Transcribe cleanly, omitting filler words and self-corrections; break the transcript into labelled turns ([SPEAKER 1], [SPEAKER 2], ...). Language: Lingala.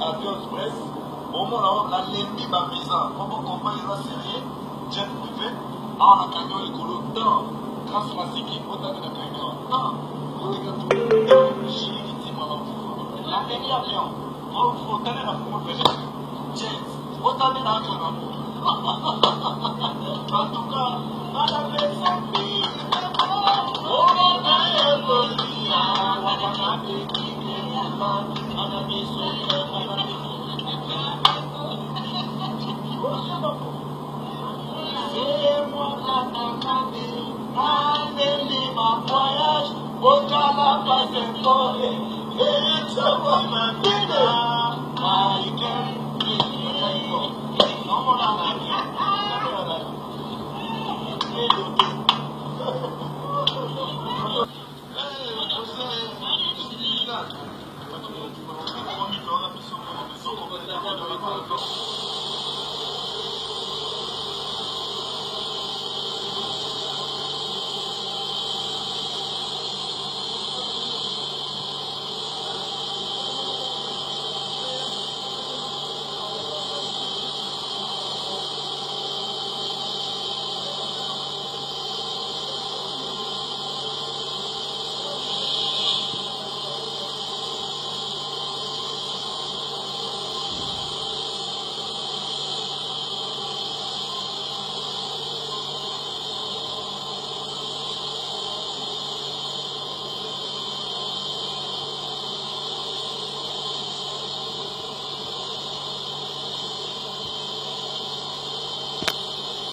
[SPEAKER 1] avion express, au moment la lembi ma visa, comment compagnie la série, jet privé, en la camion les colos, dans, transmassique, autant de la camion, dans, la dernière avion, il faut tenir la foule de jet, autant de la camion. En tout cas, dans la maison, oh,